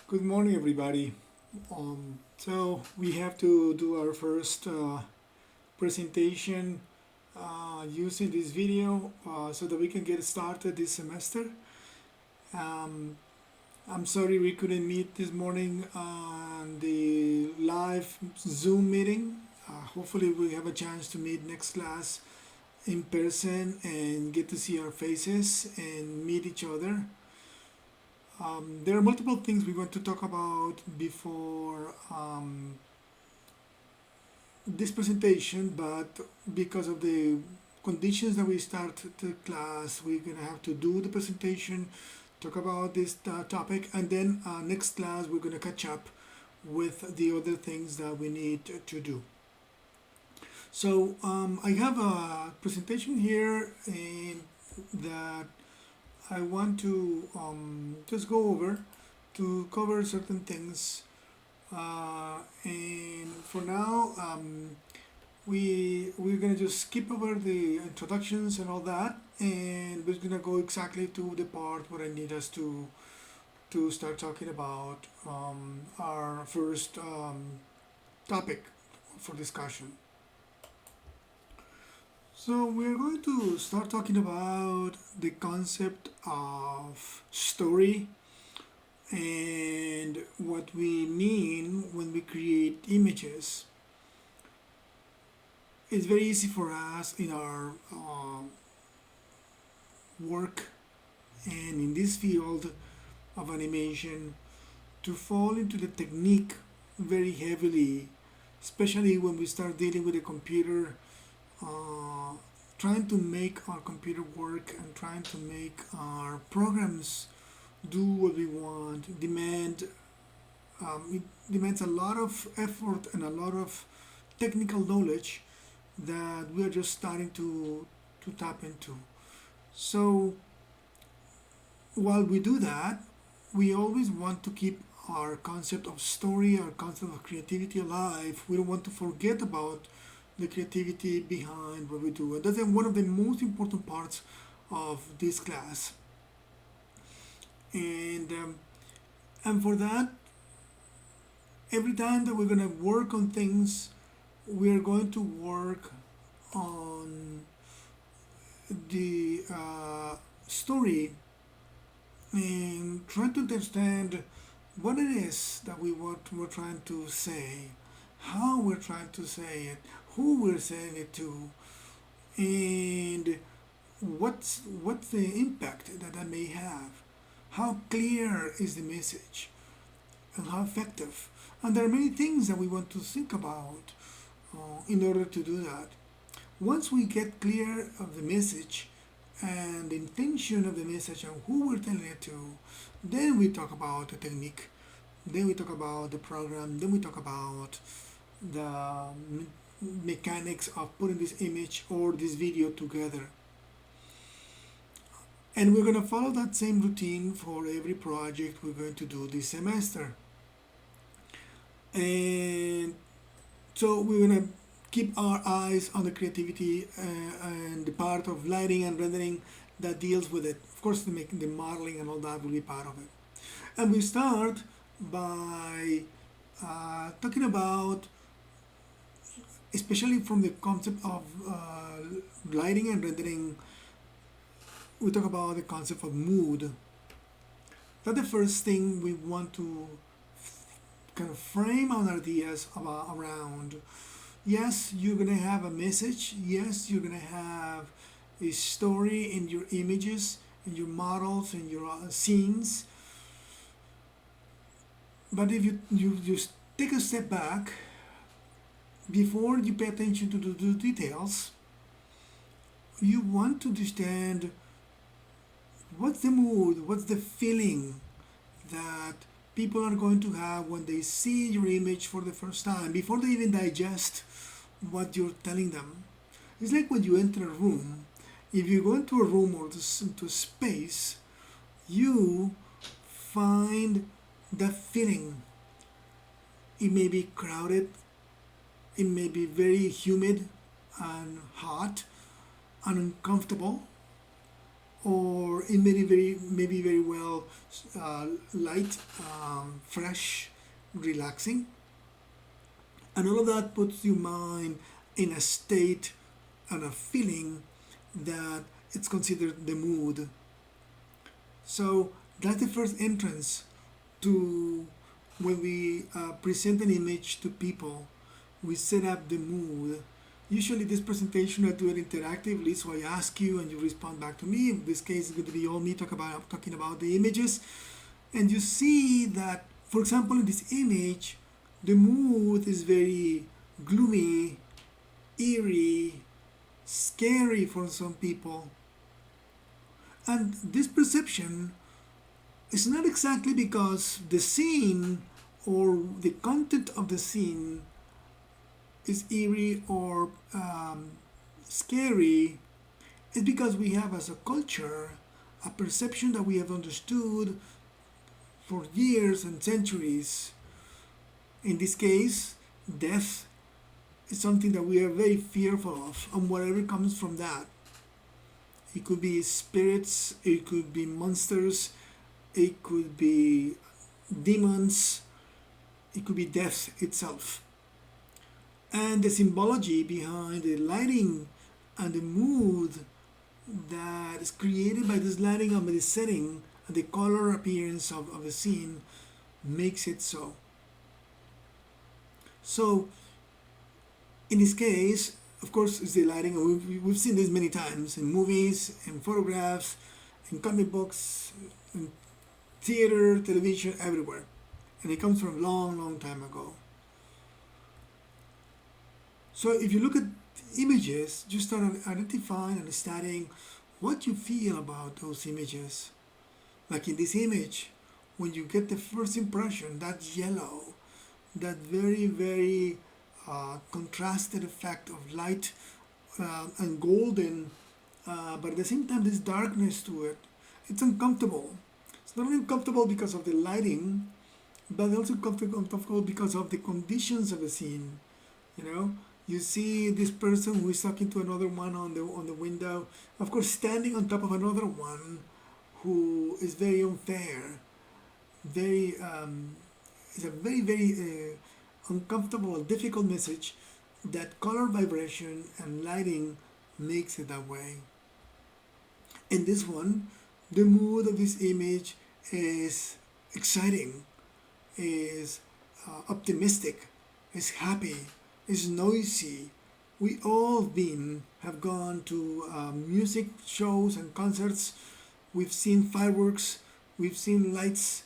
Good morning, everybody. So we have to do our first presentation using this video so that we can get started this semester. Um, I'm sorry we couldn't meet this morning on the live Zoom meeting. Hopefully we have a chance to meet next class in person and get to see our faces and meet each other. There are multiple things we want to talk about before this presentation, but because of the conditions that we start the class, we're gonna have to do the presentation, talk about this topic, and then next class we're gonna catch up with the other things that we need to do. So I have a presentation here and that I want to just go over to cover certain things. And for now, we're gonna just skip over the introductions and all that, and we're gonna go exactly to the part where I need us to start talking about our first topic for discussion. So we're going to start talking about the concept of story and what we mean when we create images. It's very easy for us in our work and in this field of animation to fall into the technique very heavily, especially when we start dealing with a computer, trying to make our computer work and trying to make our programs do what we want. It demands a lot of effort and a lot of technical knowledge that we are just starting to tap into. So while we do that, we always want to keep our concept of story, our concept of creativity alive. We don't want to forget about the creativity behind what we do. And that's one of the most important parts of this class. And for that, every time that we're going to work on things, we're going to work on the story and try to understand what it is that we're trying to say, how we're trying to say it, who we're saying it to, and what's the impact that may have. How clear is the message and how effective? And there are many things that we want to think about in order to do that. Once we get clear of the message and the intention of the message and who we're telling it to, then we talk about the technique, then we talk about the program, then we talk about the mechanics of putting this image or this video together. And we're going to follow that same routine for every project we're going to do this semester. And so we're going to keep our eyes on the creativity and the part of lighting and rendering that deals with it. Of course, the modeling and all that will be part of it. And we start by talking about, especially from the concept of lighting and rendering, we talk about the concept of mood. That's the first thing we want to kind of frame our ideas around. Yes, you're gonna have a message. Yes, you're gonna have a story in your images, in your models, in your scenes. But if you just take a step back before you pay attention to the details, you want to understand what's the mood, what's the feeling that people are going to have when they see your image for the first time, before they even digest what you're telling them. It's like when you enter a room. If you go into a room or into a space, you find that feeling. It may be crowded, it may be very humid and hot and uncomfortable, or it may be maybe very well light, fresh, relaxing, and all of that puts your mind in a state and a feeling that it's considered the mood. So that's the first entrance to when we present an image to people. We set up the mood. Usually this presentation I do it interactively, so I ask you and you respond back to me. In this case, it's going to be all me talking about the images. And you see that, for example, in this image, the mood is very gloomy, eerie, scary for some people. And this perception is not exactly because the scene or the content of the scene is eerie or scary. It's because we have, as a culture, a perception that we have understood for years and centuries. In this case, death is something that we are very fearful of, and whatever comes from that. It could be spirits, it could be monsters, it could be demons, it could be death itself. And the symbology behind the lighting and the mood that is created by this lighting and by the setting and the color appearance of the scene makes it so. So, in this case, of course, it's the lighting, and we've seen this many times in movies, in photographs, in comic books, in theater, television, everywhere. And it comes from a long, long time ago. So if you look at images, you start identifying and studying what you feel about those images. Like in this image, when you get the first impression, that yellow, that very, very contrasted effect of light and golden, but at the same time this darkness to it, it's uncomfortable. It's not only uncomfortable because of the lighting, but also uncomfortable because of the conditions of the scene. You know, you see this person who is talking to another one on the window, of course standing on top of another one who is very unfair, very it's a very, very uncomfortable, difficult message that color vibration and lighting makes it that way. In this one, the mood of this image is exciting, is optimistic, is happy, is noisy. We all have gone to music shows and concerts. We've seen fireworks, we've seen lights,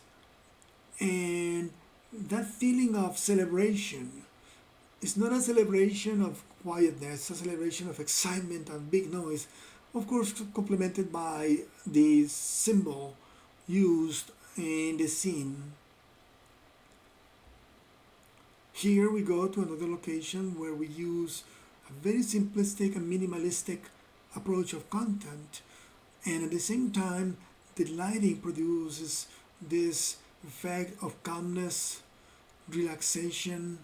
and that feeling of celebration is not a celebration of quietness, a celebration of excitement and big noise, of course complemented by the symbol used in the scene. Here we go to another location where we use a very simplistic and minimalistic approach of content, and at the same time the lighting produces this effect of calmness, relaxation,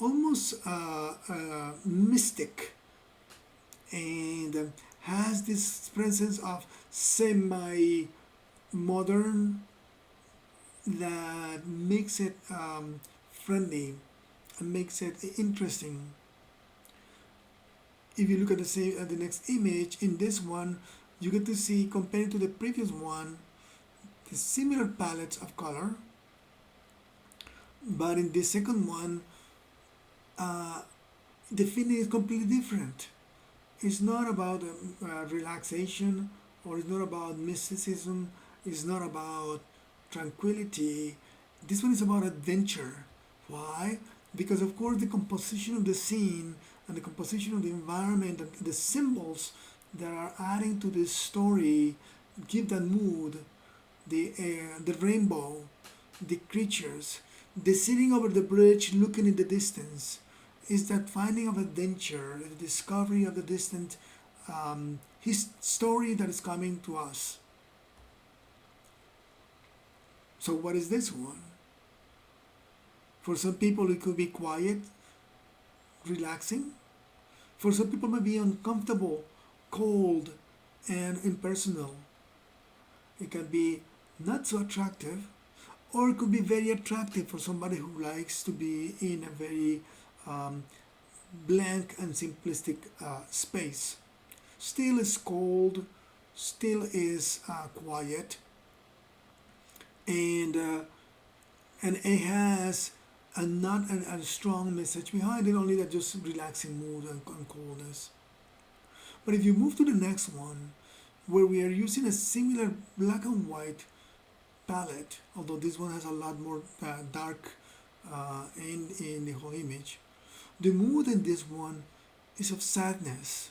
almost mystic, and has this presence of semi-modern that makes it friendly and makes it interesting. If you look at the next image, in this one, you get to see, compared to the previous one, the similar palettes of color, but in the second one, the feeling is completely different. It's not about relaxation, or it's not about mysticism, it's not about tranquility. This one is about adventure. Why? Because of course the composition of the scene and the composition of the environment and the symbols that are adding to this story give that mood. The rainbow, the creatures, the sitting over the bridge looking in the distance, is that finding of adventure, the discovery of the distant his story that is coming to us. So what is this one? For some people it could be quiet, relaxing. For some people it may be uncomfortable, cold, and impersonal. It can be not so attractive, or it could be very attractive for somebody who likes to be in a very um, blank and simplistic space. Still is cold, still is quiet, and it has not a strong message behind it, only that just relaxing mood and coldness. But if you move to the next one, where we are using a similar black and white palette, although this one has a lot more dark in the whole image, the mood in this one is of sadness.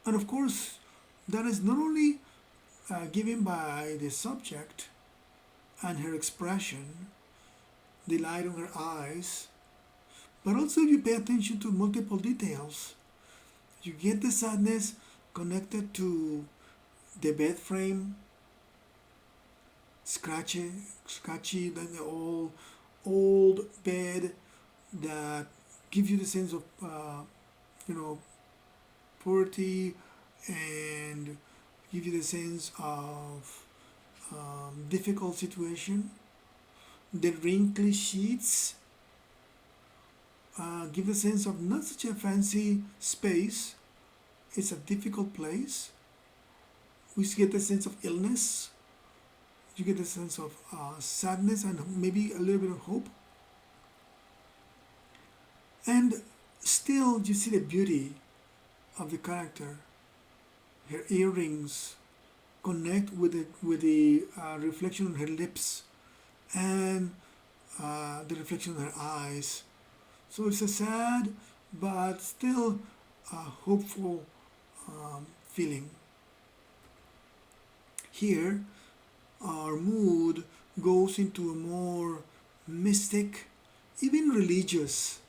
And of course, that is not only given by the subject and her expression, the light on her eyes, but also you pay attention to multiple details. You get the sadness connected to the bed frame, scratchy, then the old bed that gives you the sense of you know poverty and give you the sense of difficult situation. The wrinkly sheets give a sense of not such a fancy space. It's a difficult place. We get a sense of illness. You get a sense of sadness and maybe a little bit of hope. And still, you see the beauty of the character. Her earrings connect with the reflection on her lips and the reflection on her eyes. So it's a sad but still hopeful feeling. Here, our mood goes into a more mystic, even religious,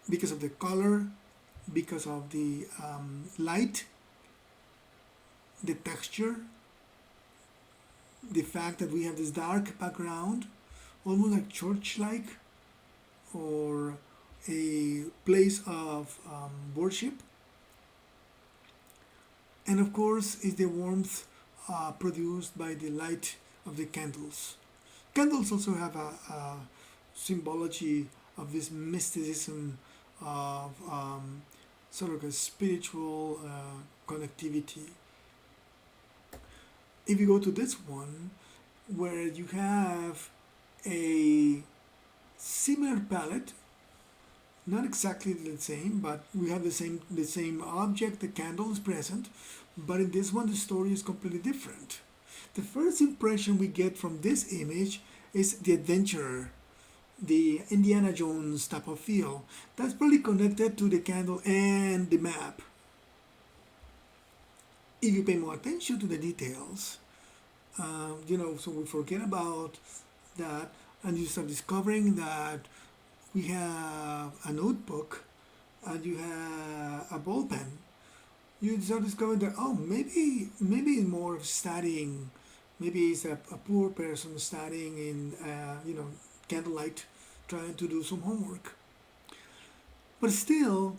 because of the color, because of the light, the texture, the fact that we have this dark background, almost like church-like, or a place of worship. And of course, is the warmth produced by the light of the candles. Candles also have a symbology of this mysticism of sort of a spiritual connectivity. If you go to this one, where you have a similar palette, not exactly the same, but we have the same object, the candle is present, but in this one the story is completely different. The first impression we get from this image is the adventurer, the Indiana Jones type of feel. That's probably connected to the candle and the map. If you pay more attention to the details, so we forget about that and you start discovering that we have a notebook and you have a ball pen. You start discovering that, oh, maybe it's more of studying. Maybe it's a poor person studying in candlelight, trying to do some homework. But still,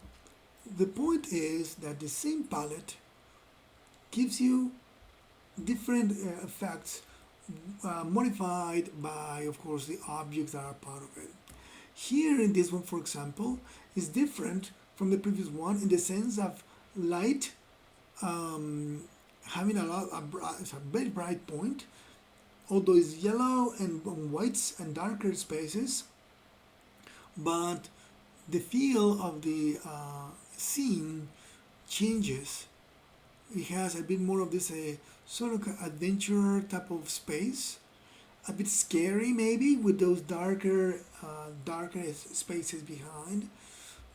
the point is that the same palette gives you different effects, modified by, of course, the objects that are part of it. Here in this one, for example, is different from the previous one in the sense of light having it's a very bright point, although it's yellow and whites and darker spaces, but the feel of the scene changes. It has a bit more of this sort of adventure type of space, a bit scary maybe with those darker spaces behind,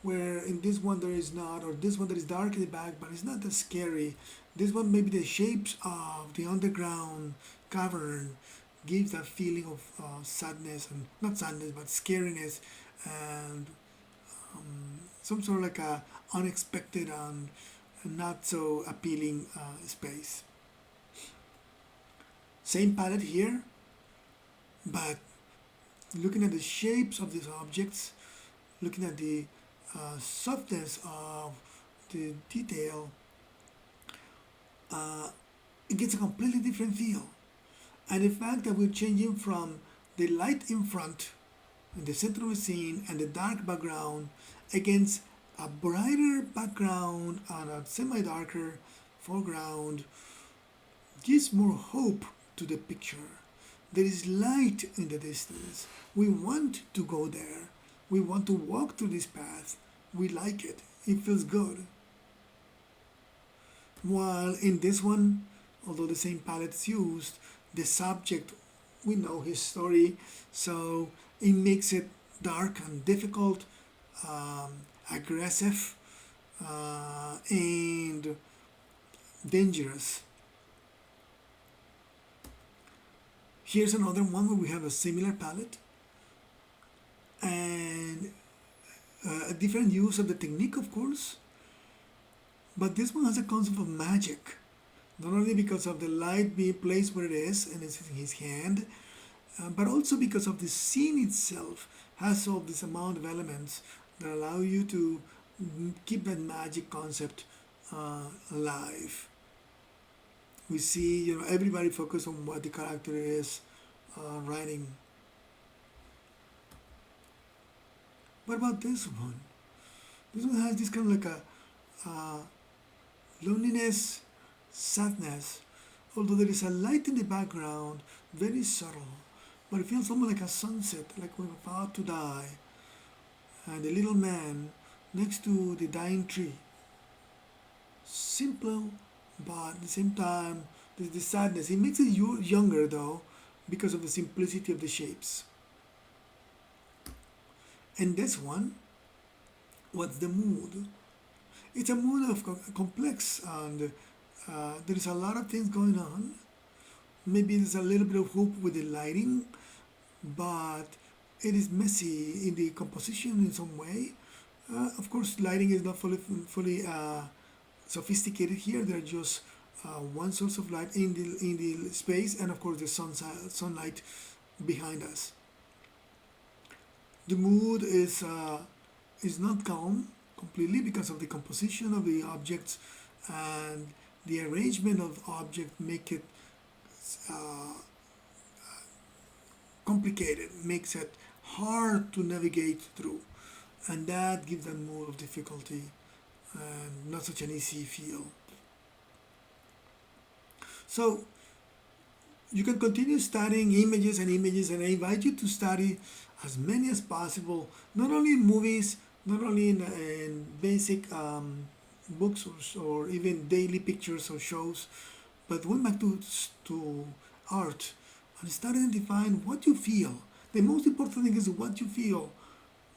where in this one there is not, or this one there is dark in the back but it's not that scary. This one, maybe the shapes of the underground cavern gives that feeling of sadness, and not sadness but scariness, and some sort of like a unexpected and not so appealing space. Same palette here, but looking at the shapes of these objects, looking at the softness of the detail, uh, it gets a completely different feel. And the fact that we're changing from the light in front, in the center of the scene, and the dark background against a brighter background and a semi-darker foreground gives more hope to the picture. There is light in the distance. We want to go there. We want to walk through this path. We like it. It feels good. While in this one, although the same palette's used, the subject, we know his story, so it makes it dark and difficult, um, aggressive, and dangerous. Here's another one where we have a similar palette and a different use of the technique, of course, but this one has a concept of magic. Not only because of the light being placed where it is and it's in his hand, but also because of the scene itself has all this amount of elements that allow you to keep that magic concept alive. We see, everybody focus on what the character is writing. What about this one? This one has this kind of like a loneliness, sadness. Although there is a light in the background, very subtle, but it feels almost like a sunset, like we're about to die. And the little man next to the dying tree. Simple, but at the same time, there's the sadness. It makes it younger though, because of the simplicity of the shapes. And this one, what's the mood? It's a mood of complex, and there is a lot of things going on. Maybe there's a little bit of hope with the lighting, but it is messy in the composition in some way. Of course, lighting is not fully sophisticated here. They're just one source of light in the space, and of course the sunlight behind us. The mood is not calm completely because of the composition of the objects, and the arrangement of objects make it uh, complicated, makes it hard to navigate through, and that gives them more of difficulty and not such an easy feel. So you can continue studying images and images, and I invite you to study as many as possible, not only in movies, not only in basic books, or even daily pictures or shows, but going back to art and start identifying what you feel. The most important thing is what you feel.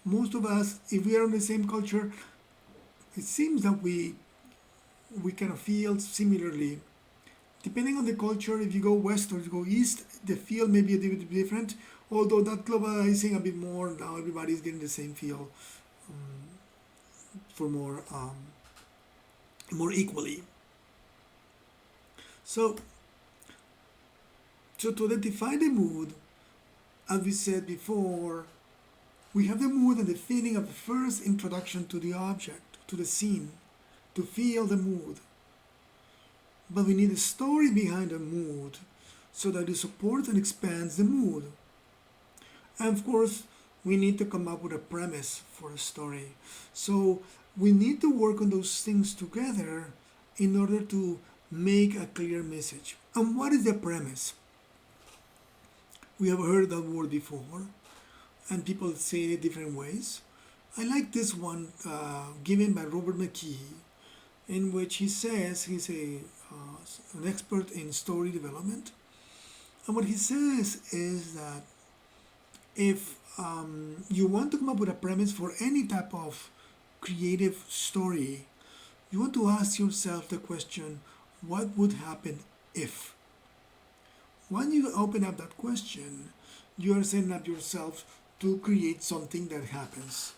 Most of us, if we are in the same culture, it seems that we kind of feel similarly. Depending on the culture, if you go west or you go east, the feel may be a little bit different. Although that globalizing a bit more now, everybody's getting the same feel for more equally. So, to identify the mood, as we said before, we have the mood and the feeling of the first introduction to the object, to the scene, to feel the mood. But we need a story behind the mood so that it supports and expands the mood. And of course, we need to come up with a premise for a story. So we need to work on those things together in order to make a clear message. And what is the premise? We have heard that word before, and people say it different ways. I like this one given by Robert McKee, in which he says he's an expert in story development. And what he says is that if you want to come up with a premise for any type of creative story, you want to ask yourself the question, what would happen if? When you open up that question, you are setting up yourself to create something that happens.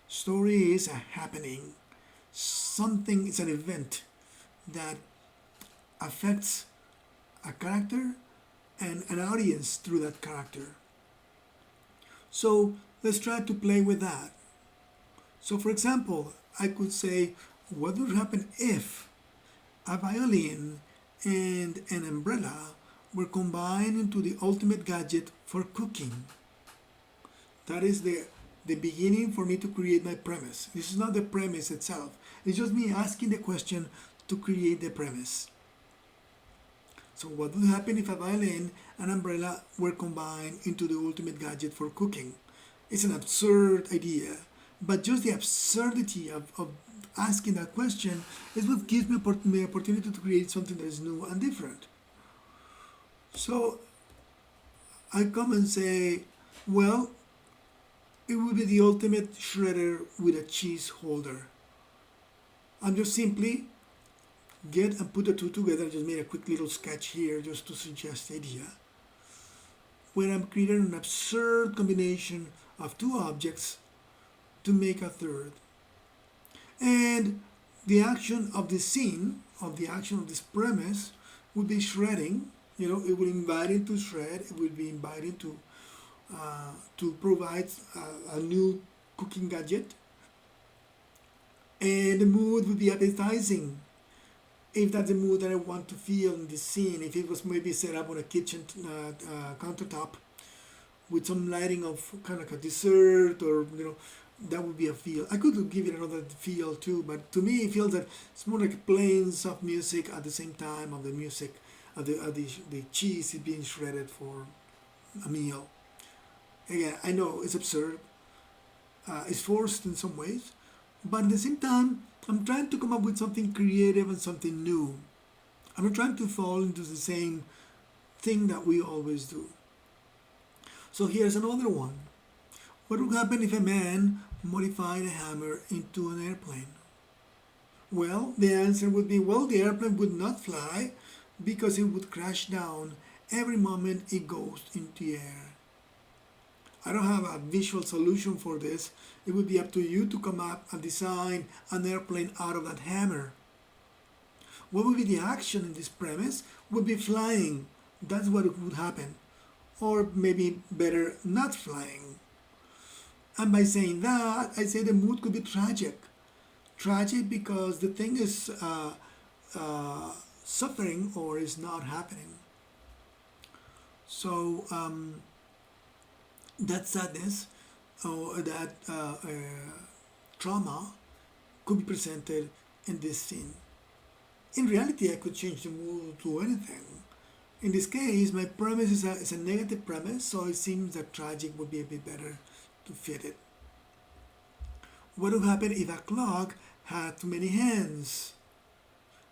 Story is a happening. Something is an event that affects a character and an audience through that character. So let's try to play with that. So for example, I could say, what would happen if a violin and an umbrella were combined into the ultimate gadget for cooking. That is the beginning for me to create my premise. This is not the premise itself. It's just me asking the question to create the premise. So what would happen if a violin and umbrella were combined into the ultimate gadget for cooking? It's an absurd idea, but just the absurdity of asking that question is what gives me the opportunity to create something that is new and different. So I come and say, well, it would be the ultimate shredder with a cheese holder. I'm just simply get and put the two together. I just made a quick little sketch here just to suggest the idea, where I'm creating an absurd combination of two objects to make a third. And the action of the scene, of the action of this premise, would be shredding. It would invite it to shred. It would be inviting to provide a new cooking gadget. And the mood would be appetizing. If that's the mood that I want to feel in this scene, if it was maybe set up on a kitchen countertop with some lighting of kind of like a dessert, or that would be a feel. I could give it another feel too, but to me it feels that it's more like playing soft music at the same time of the music, the cheese is being shredded for a meal. Again, I know it's absurd, it's forced in some ways, but at the same time, I'm trying to come up with something creative and something new. I'm not trying to fall into the same thing that we always do. So here's another one. What would happen if a man modified a hammer into an airplane? Well, the answer would be, well, the airplane would not fly because it would crash down every moment it goes into the air. I don't have a visual solution for this. It would be up to you to come up and design an airplane out of that hammer. What would be the action in this premise? Would be flying. That's what would happen. Or maybe better, not flying. And by saying that, I say the mood could be tragic. Tragic because the thing is suffering or is not happening. So that sadness or that trauma could be presented in this scene. In reality, I could change the mood to anything. In this case, my premise is a negative premise, so it seems that tragic would be a bit better to fit it. What would happen if a clock had too many hands?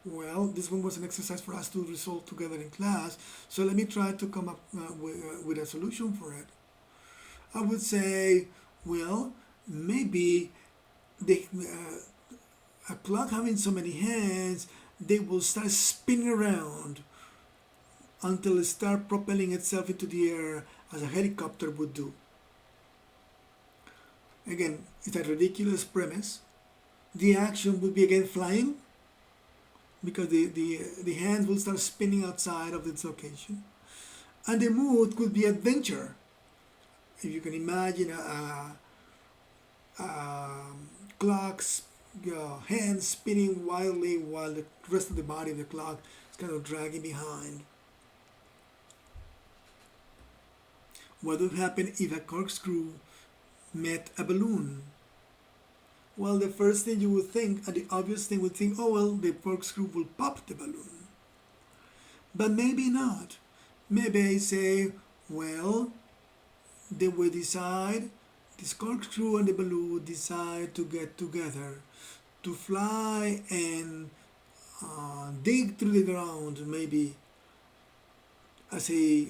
Well, this one was an exercise for us to resolve together in class, so let me try to come up with a solution for it. I would say, well, maybe a clock having so many hands, they will start spinning around until it starts propelling itself into the air as a helicopter would do. Again, it's a ridiculous premise. The action would be again flying because the hands will start spinning outside of its location. And the mood could be adventure. If you can imagine clock's hands spinning wildly while the rest of the body of the clock is kind of dragging behind. What would happen if a corkscrew met a balloon? Well, the first thing you would think, and the obvious thing would think, oh well, the corkscrew will pop the balloon. But maybe not. Maybe I say, well, they will decide, this corkscrew and the balloon decide to get together, to fly and dig through the ground, maybe as a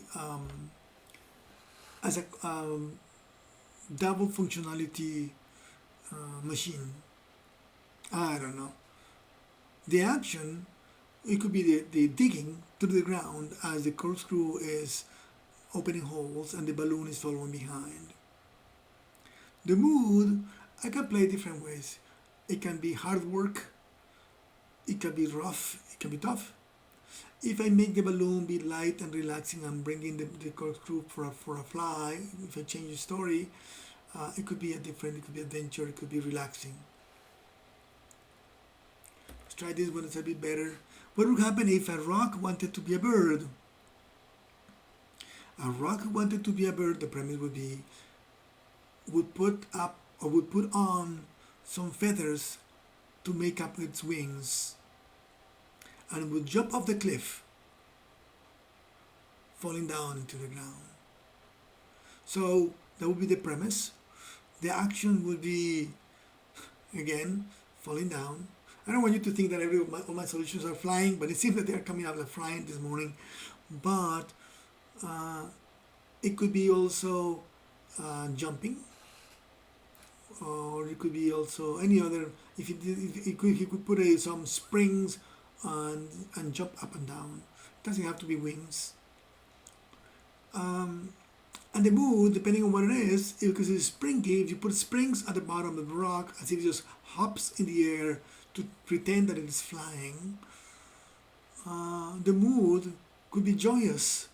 double functionality machine. I don't know. The action, it could be the digging through the ground as the corkscrew is opening holes and the balloon is following behind. The mood, I can play different ways. It can be hard work, it can be rough, it can be tough. If I make the balloon be light and relaxing, I'm bringing the corkscrew for a fly. If I change the story, it could be it could be adventure, it could be relaxing. Let's try this one, it's a bit better. What would happen if a rock wanted to be a bird? A rock wanted to be a bird, the premise would be, would put up or would put on some feathers to make up its wings and would jump off the cliff, falling down into the ground. So that would be the premise. The action would be, again, falling down. I don't want you to think that all my solutions are flying, but it seems that they are coming out like flying this morning. But it could be also jumping, or it could be also any other. If he could put some springs and jump up and down. It doesn't have to be wings. And the mood, depending on what it is, because it's springy, if you put springs at the bottom of the rock, as if it just hops in the air to pretend that it is flying, the mood could be joyous,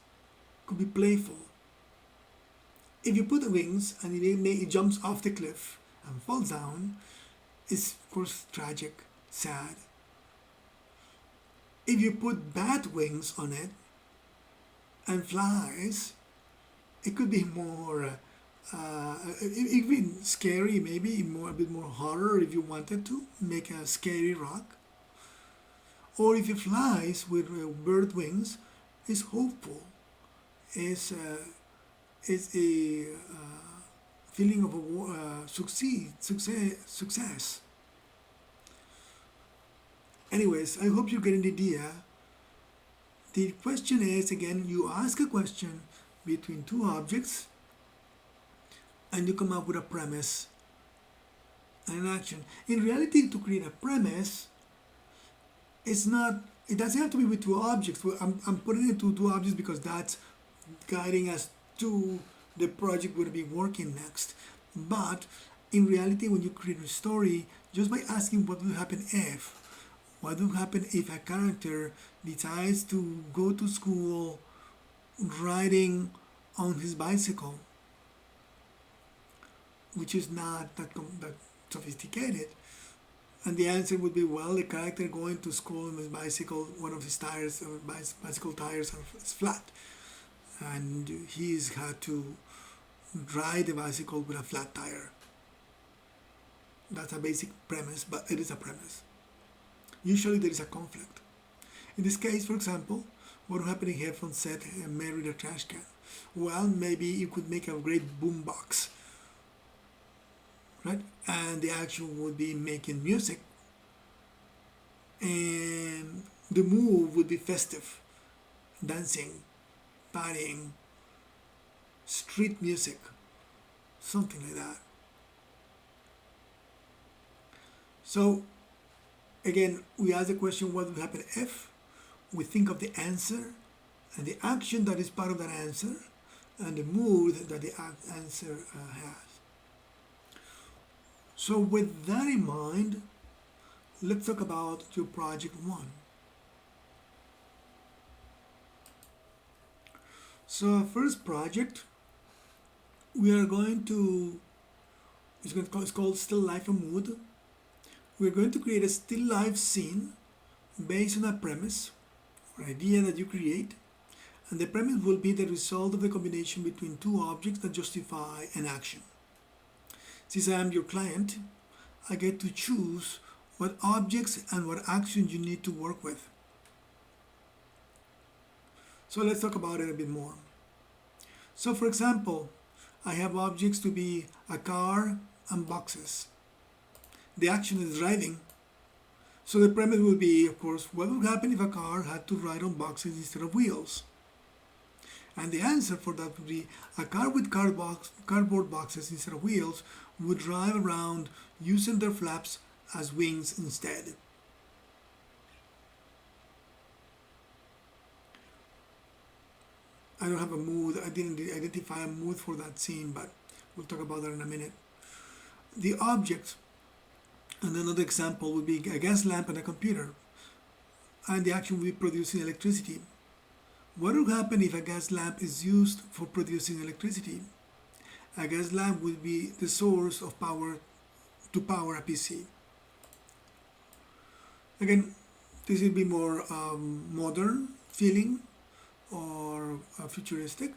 could be playful. If you put the wings and it jumps off the cliff and falls down, it's of course tragic, sad. If you put bat wings on it and flies, it could be more, it could be scary, maybe a bit more horror if you wanted to make a scary rock. Or if it flies with bird wings, it's hopeful. It's a feeling of success. Anyways, I hope you get an idea. The question is, again, you ask a question between two objects and you come up with a premise and an action. In reality, to create a premise, it doesn't have to be with two objects. I'm putting it to two objects because that's guiding us to the project we're going to be working next. But in reality, when you create a story, just by asking what will happen if, what will happen if a character decides to go to school riding on his bicycle, which is not that sophisticated, and the answer would be, well, the character going to school on his bicycle, one of his tires, bicycle tires is flat, and he's had to ride the bicycle with a flat tire. That's a basic premise, but it is a premise. Usually there is a conflict. In this case, for example, what would happen if Headphones said married a trash can? Well, maybe you could make a great boombox, right? And the action would be making music, and the move would be festive, dancing, partying, street music, something like that. So again, we ask the question, what would happen if? We think of the answer and the action that is part of that answer and the mood that the answer has. So with that in mind, let's talk about your project one. So our first project, we are going to, it's called Still Life and Mood. We're going to create a still life scene based on a premise or idea that you create, and the premise will be the result of the combination between two objects that justify an action. Since I am your client, I get to choose what objects and what actions you need to work with. So let's talk about it a bit more. So for example, I have objects to be a car and boxes. The action is driving. So the premise will be, of course, what would happen if a car had to ride on boxes instead of wheels? And the answer for that would be a car with cardboard boxes instead of wheels would drive around using their flaps as wings instead. I don't have a mood. I didn't identify a mood for that scene, but we'll talk about that in a minute. The object, and another example would be a gas lamp and a computer, and the action will be producing electricity. What would happen if a gas lamp is used for producing electricity? A gas lamp would be the source of power to power a PC. Again, This will be more modern feeling or futuristic,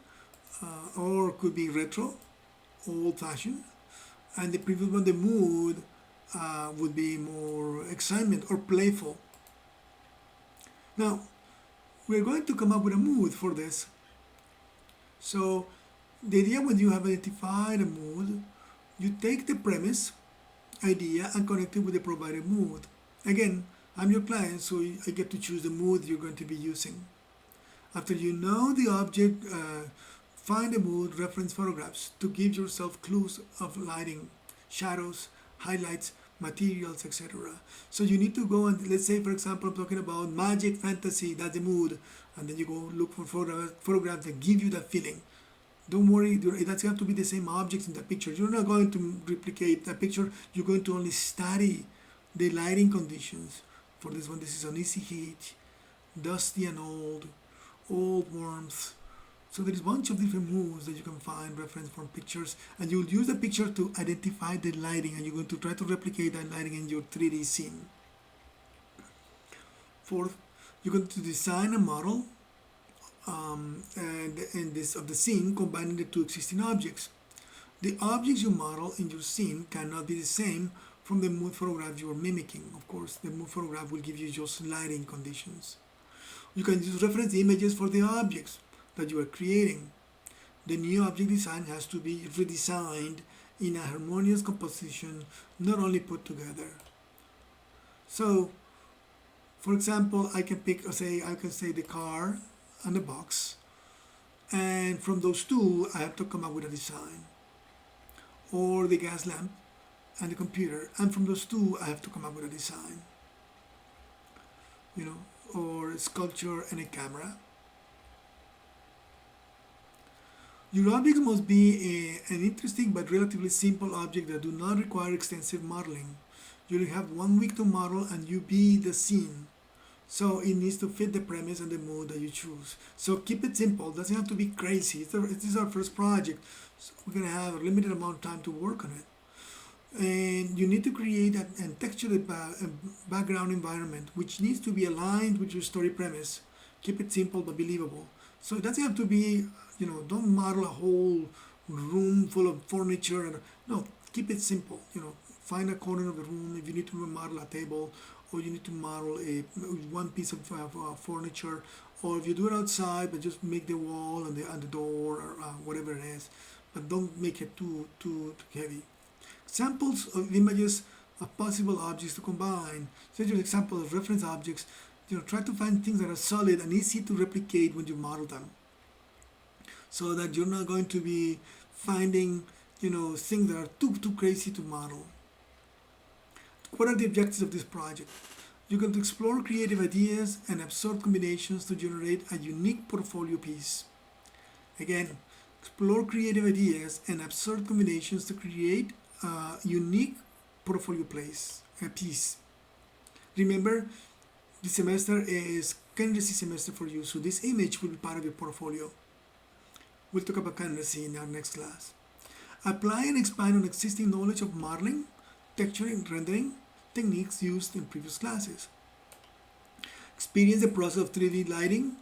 or could be retro, old-fashioned. And the previous one, the mood, would be more excitement or playful. Now, we're going to come up with a mood for this. So, the idea when you have identified a mood, you take the premise, idea, and connect it with the provided mood. Again, I'm your client, so I get to choose the mood you're going to be using. After you know the object, find a mood, reference photographs to give yourself clues of lighting, shadows, highlights, materials, etc. So you need to go and, let's say, for example, I'm talking about magic, fantasy, that's the mood, and then you go look for photographs that give you that feeling. Don't worry, it doesn't have to be the same objects in the picture. You're not going to replicate that picture. You're going to only study the lighting conditions. For this one, this is uneasy heat, dusty and old warmth. So there is a bunch of different moods that you can find reference from pictures, and you'll use the picture to identify the lighting, and you're going to try to replicate that lighting in your 3D scene. Fourth, you're going to design a model of the scene, combining the two existing objects. The objects you model in your scene cannot be the same from the mood photograph you are mimicking. Of course, the mood photograph will give you just lighting conditions. You can use reference images for the objects that you are creating. The new object design has to be redesigned in a harmonious composition, not only put together. So, for example, I can say the car and the box, and from those two, I have to come up with a design. Or the gas lamp and the computer, and from those two, I have to come up with a design. Or a sculpture and a camera. Your objects must be an interesting but relatively simple object that do not require extensive modeling. You only have 1 week to model and you be the scene. So it needs to fit the premise and the mood that you choose. So keep it simple. It doesn't have to be crazy. This is our first project. So we're going to have a limited amount of time to work on it. And you need to create and texture the background environment, which needs to be aligned with your story premise. Keep it simple but believable. So it doesn't have to be, don't model a whole room full of furniture. No, keep it simple. Find a corner of the room. If you need to model a table, or you need to model one piece of furniture, or if you do it outside, but just make the wall and the door or whatever it is. But don't make it too heavy. Examples of images of possible objects to combine. Such an example of reference objects. Try to find things that are solid and easy to replicate when you model them, so that you're not going to be finding things that are too crazy to model. What are the objectives of this project? You're going to explore creative ideas and absurd combinations to generate a unique portfolio piece. Again, explore creative ideas and absurd combinations to create a unique portfolio piece. Remember, this semester is candidacy semester for you, so this image will be part of your portfolio. We'll talk about candidacy in our next class. Apply and expand on existing knowledge of modeling, texturing, and rendering techniques used in previous classes. Experience the process of 3D lighting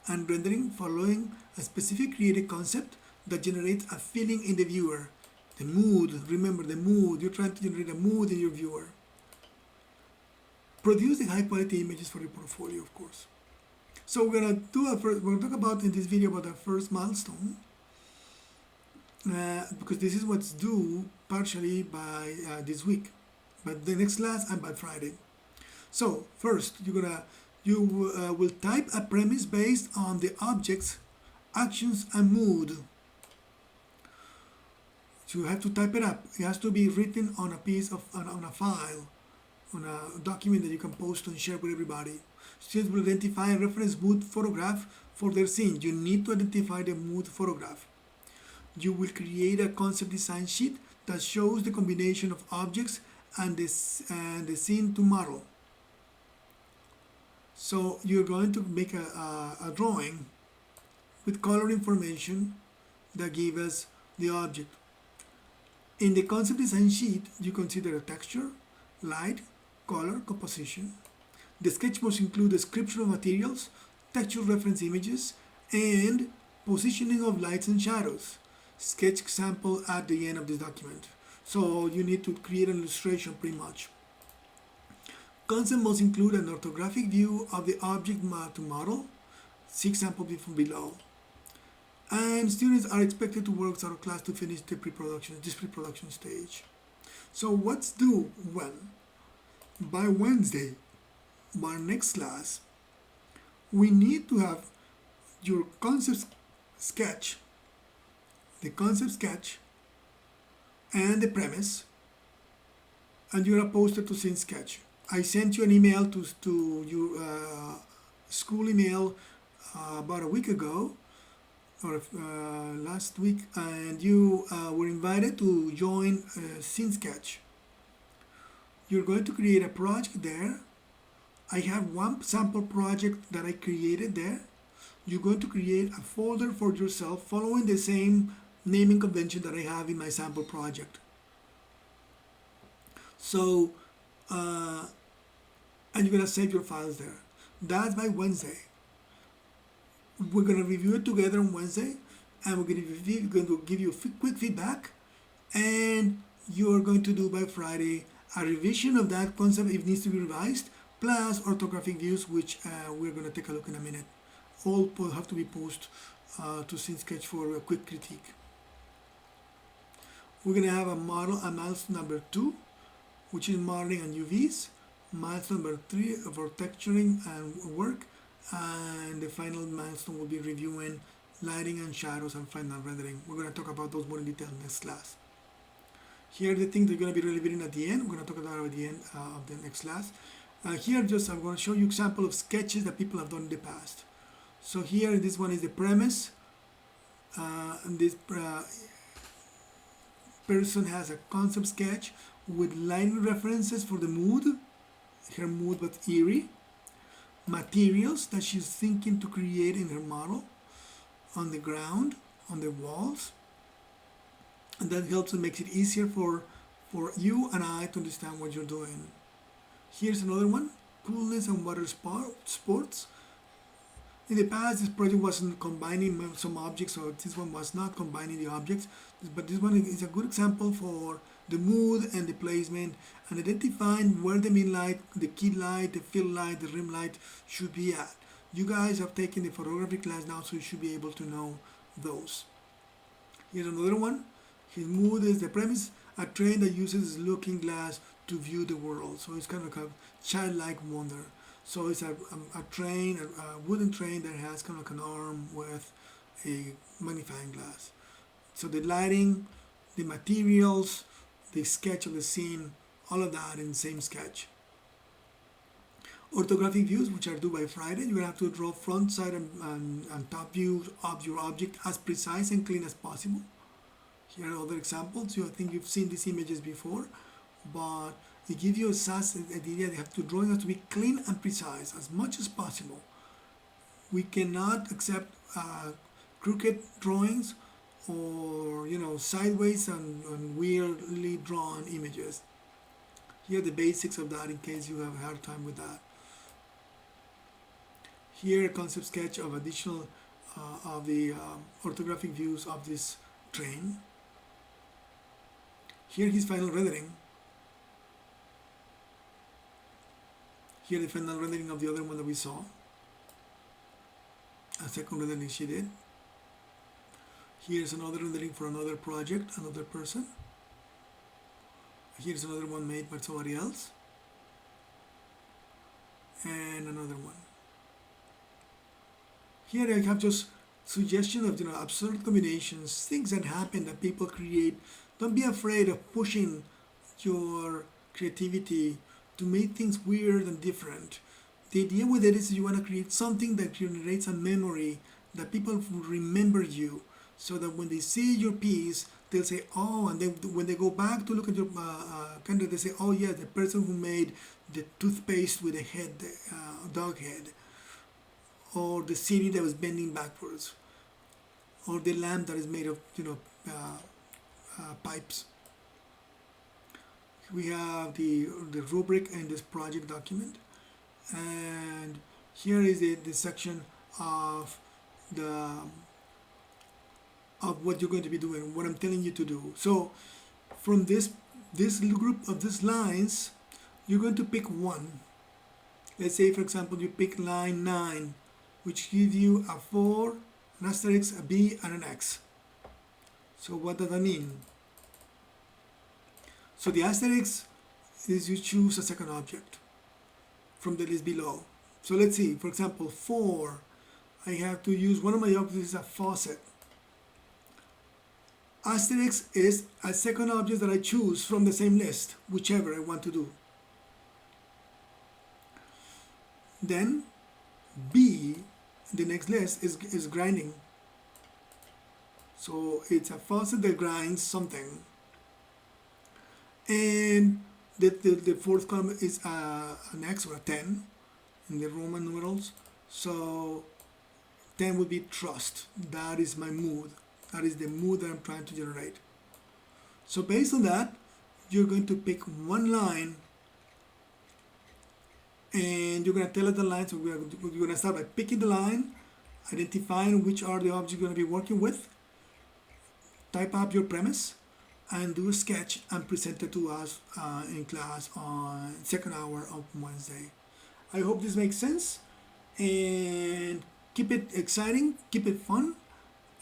and rendering following a specific creative concept that generates a feeling in the viewer. The mood, remember the mood, you're trying to generate a mood in your viewer. Produce the high quality images for your portfolio, of course. So we're gonna talk about in this video about our first milestone, because this is what's due partially by this week, but the next class and by Friday. So first, you will type a premise based on the objects, actions, and mood. So you have to type it up. It has to be written on a piece of on a file, on a document that you can post and share with everybody. Students will identify a reference mood photograph for their scene. You need to identify the mood photograph. You will create a concept design sheet that shows the combination of objects and the scene to model. So you're going to make a drawing with color information that gives us the object. In the concept design sheet, you consider a texture, light, color, composition. The sketch must include description of materials, textual reference images, and positioning of lights and shadows. Sketch example at the end of this document. So you need to create an illustration pretty much. Concept must include an orthographic view of the object to model. See example below. And students are expected to work out of class to finish this pre-production stage. So what's due when? By Wednesday, by next class, we need to have your concept sketch, the concept sketch, and the premise, and you're gonna post it to SceneSketch. I sent you an email to your school email about a week ago, or last week, and you were invited to join SceneSketch. You're going to create a project there. I have one sample project that I created there. You're going to create a folder for yourself following the same naming convention that I have in my sample project. So, and you're gonna save your files there. That's by Wednesday. We're gonna review it together on Wednesday, and we're going to give you quick feedback, and you're going to do by Friday a revision of that concept if it needs to be revised, plus orthographic views, which we're going to take a look in a minute. All have to be posted to SceneSketch for a quick critique. We're going to have a milestone number 2, which is modeling and UVs, milestone number 3 for texturing and work, and the final milestone will be reviewing lighting and shadows and final rendering. We're going to talk about those more in detail next class. Here are the things that are going to be reviewing at the end. We're going to talk about at the end of the next class. Here I'm going to show you example of sketches that people have done in the past. So here this one is the premise, and this person has a concept sketch with lighting references for the mood. Her mood was eerie. Materials that she's thinking to create in her model on the ground, on the walls. And that helps and makes it easier for you and I to understand what you're doing. Here's another one, coolness and water sports. In the past, this project wasn't combining some objects, so this one was not combining the objects, but this one is a good example for the mood and the placement and identifying where the main light, the key light, the fill light, the rim light should be at. You guys have taken the photography class now, so you should be able to know those. Here's another one. His mood is the premise, a train that uses looking glass to view the world. So it's kind of like a childlike wonder. So it's a train, a wooden train that has kind of like an arm with a magnifying glass. So the lighting, the materials, the sketch of the scene, all of that in the same sketch. Orthographic views, which are due by Friday. You're going to have to draw front, side, and top views of your object as precise and clean as possible. Here are other examples. I think you've seen these images before, but it gives you the idea they have to drawing has to be clean and precise as much as possible. We cannot accept crooked drawings or sideways and weirdly drawn images. Here are the basics of that in case you have a hard time with that. Here a concept sketch of additional of the orthographic views of this train. Here his final rendering. Here the final rendering of the other one that we saw. A second rendering she did. Here's another rendering for another project, another person. Here's another one made by somebody else. And another one. Here I have just suggestion of absurd combinations, things that happen that people create. Don't be afraid of pushing your creativity to make things weird and different. The idea with it is you want to create something that generates a memory that people will remember you, so that when they see your piece, they'll say, oh, and then when they go back to look at your calendar, they say, oh yeah, the person who made the toothpaste with a head, dog head, or the city that was bending backwards, or the lamp that is made of pipes. We have the rubric in this project document, and here is the section of the of what you're going to be doing, what I'm telling you to do. So from this little group of these lines, you're going to pick one. Let's say, for example, you pick line 9, which gives you a 4, an asterisk, a B, and an X. So what does that mean? So the asterisk is you choose a second object from the list below. So let's see, for example, 4, I have to use one of my objects is a faucet. Asterisk is a second object that I choose from the same list, whichever I want to do. Then B, the next list, is grinding. So it's a faucet that grinds something. And the fourth column is an X or a 10 in the Roman numerals. So 10 would be trust. That is my mood. That is the mood that I'm trying to generate. So based on that, you're going to pick one line and you're going to tell it the line. So you're going to start by picking the line, identifying which are the objects you're going to be working with, type up your premise, and do a sketch and present it to us in class on second hour of Wednesday. I hope this makes sense, and keep it exciting, keep it fun,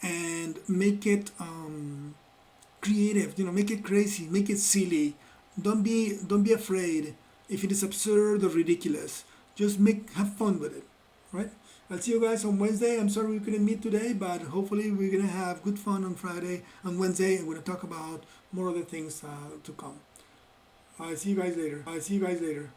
and make it creative. Make it crazy, make it silly. Don't be afraid if it is absurd or ridiculous. Just have fun with it, right? I'll see you guys on Wednesday. I'm sorry we couldn't meet today, but hopefully we're gonna have good fun on Friday and Wednesday. I'm gonna talk about more of the things to come. I'll see you guys later.